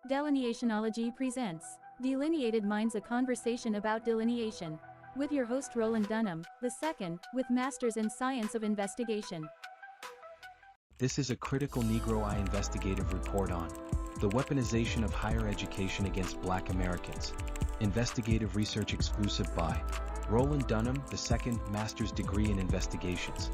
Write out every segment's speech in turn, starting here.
Delineationology presents Delineated Minds, a conversation about delineation. With your host Roland Dunham, II, with Masters in Science of Investigation. This is a critical Negro Eye investigative report on the weaponization of higher education against Black Americans. Investigative research exclusive by Roland Dunham, II, Master's Degree in Investigations.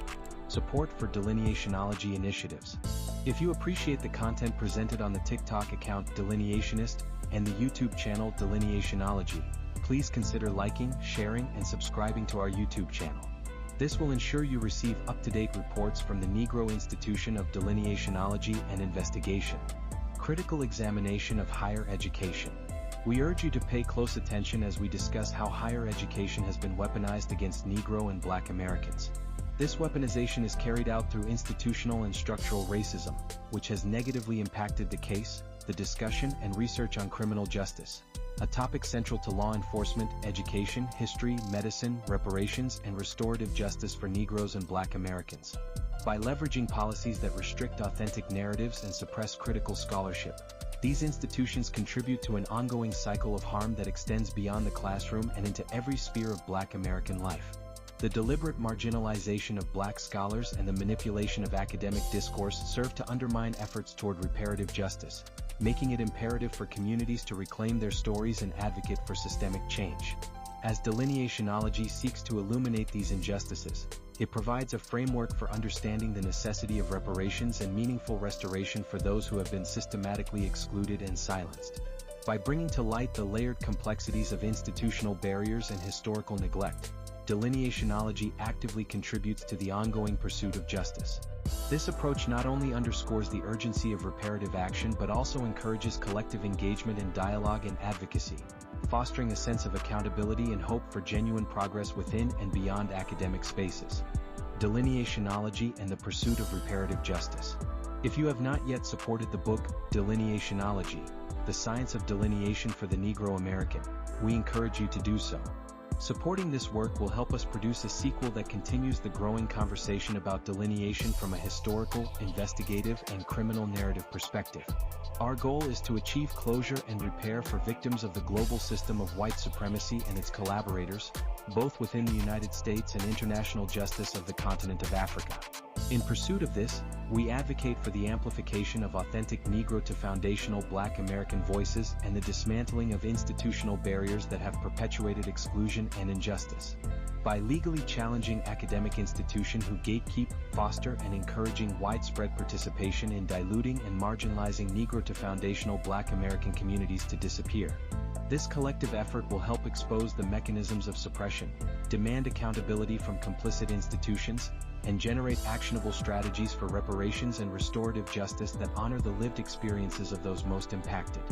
Support for Delineationology initiatives. If you appreciate the content presented on the TikTok account Delineationist and the YouTube channel Delineationology, please consider liking, sharing, and subscribing to our YouTube channel. This will ensure you receive up-to-date reports from the Negro Institution of Delineationology and Investigation. Critical examination of higher education. We urge you to pay close attention as we discuss how higher education has been weaponized against Negro and Black Americans. This weaponization is carried out through institutional and structural racism, which has negatively impacted the case, the discussion, and research on criminal justice, a topic central to law enforcement, education, history, medicine, reparations, and restorative justice for Negroes and Black Americans. By leveraging policies that restrict authentic narratives and suppress critical scholarship, these institutions contribute to an ongoing cycle of harm that extends beyond the classroom and into every sphere of Black American life. The deliberate marginalization of Black scholars and the manipulation of academic discourse serve to undermine efforts toward reparative justice, making it imperative for communities to reclaim their stories and advocate for systemic change. As delineationology seeks to illuminate these injustices, it provides a framework for understanding the necessity of reparations and meaningful restoration for those who have been systematically excluded and silenced. By bringing to light the layered complexities of institutional barriers and historical neglect, delineationology actively contributes to the ongoing pursuit of justice. This approach not only underscores the urgency of reparative action but also encourages collective engagement in dialogue and advocacy, fostering a sense of accountability and hope for genuine progress within and beyond academic spaces. Delineationology and the pursuit of reparative justice. If you have not yet supported the book, Delineationology, The Science of Delineation for the Negro American, we encourage you to do so. Supporting this work will help us produce a sequel that continues the growing conversation about delineation from a historical, investigative, and criminal narrative perspective. Our goal is to achieve closure and repair for victims of the global system of white supremacy and its collaborators, both within the United States and international justice of the continent of Africa. In pursuit of this, we advocate for the amplification of authentic Negro to foundational Black American voices and the dismantling of institutional barriers that have perpetuated exclusion and injustice. By legally challenging academic institutions who gatekeep, foster, and encouraging widespread participation in diluting and marginalizing Negro to foundational Black American communities to disappear. This collective effort will help expose the mechanisms of suppression, demand accountability from complicit institutions, and generate actionable strategies for reparations and restorative justice that honor the lived experiences of those most impacted.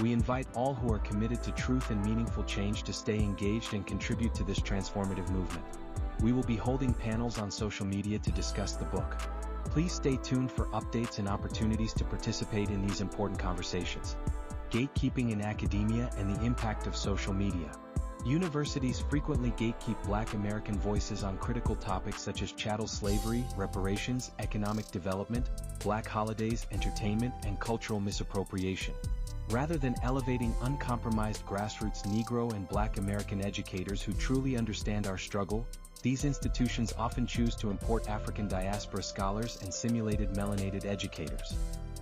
We invite all who are committed to truth and meaningful change to stay engaged and contribute to this transformative movement. We will be holding panels on social media to discuss the book. Please stay tuned for updates and opportunities to participate in these important conversations. Gatekeeping in academia and the impact of social media. Universities frequently gatekeep Black American voices on critical topics such as chattel slavery, reparations, economic development, Black holidays, entertainment, and cultural misappropriation. Rather than elevating uncompromised grassroots Negro and Black American educators who truly understand our struggle, these institutions often choose to import African diaspora scholars and simulated melanated educators.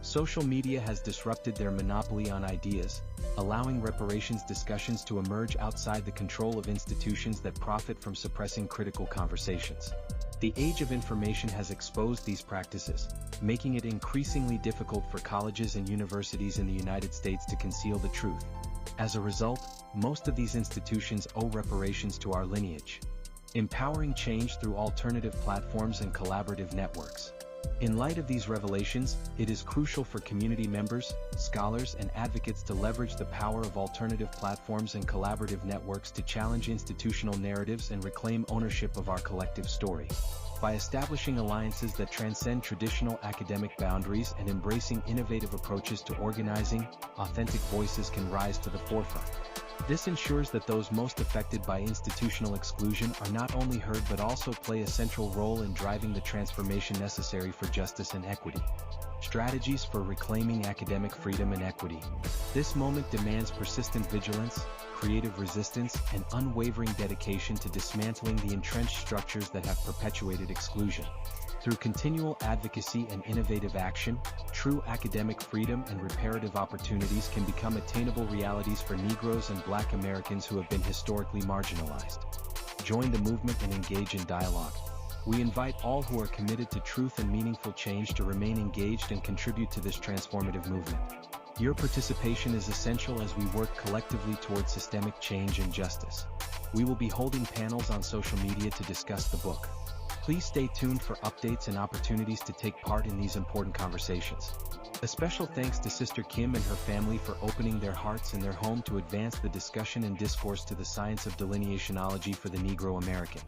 Social media has disrupted their monopoly on ideas, allowing reparations discussions to emerge outside the control of institutions that profit from suppressing critical conversations. The age of information has exposed these practices, making it increasingly difficult for colleges and universities in the United States to conceal the truth. As a result, most of these institutions owe reparations to our lineage. Empowering change through alternative platforms and collaborative networks. In light of these revelations, it is crucial for community members, scholars, and advocates to leverage the power of alternative platforms and collaborative networks to challenge institutional narratives and reclaim ownership of our collective story. By establishing alliances that transcend traditional academic boundaries and embracing innovative approaches to organizing, authentic voices can rise to the forefront. This ensures that those most affected by institutional exclusion are not only heard but also play a central role in driving the transformation necessary for justice and equity. Strategies for reclaiming academic freedom and equity. This moment demands persistent vigilance, creative resistance, and unwavering dedication to dismantling the entrenched structures that have perpetuated exclusion. Through continual advocacy and innovative action, true academic freedom and reparative opportunities can become attainable realities for Negroes and Black Americans who have been historically marginalized. Join the movement and engage in dialogue. We invite all who are committed to truth and meaningful change to remain engaged and contribute to this transformative movement. Your participation is essential as we work collectively towards systemic change and justice. We will be holding panels on social media to discuss the book. Please stay tuned for updates and opportunities to take part in these important conversations. A special thanks to Sister Kim and her family for opening their hearts and their home to advance the discussion and discourse to the science of delineationology for the Negro American.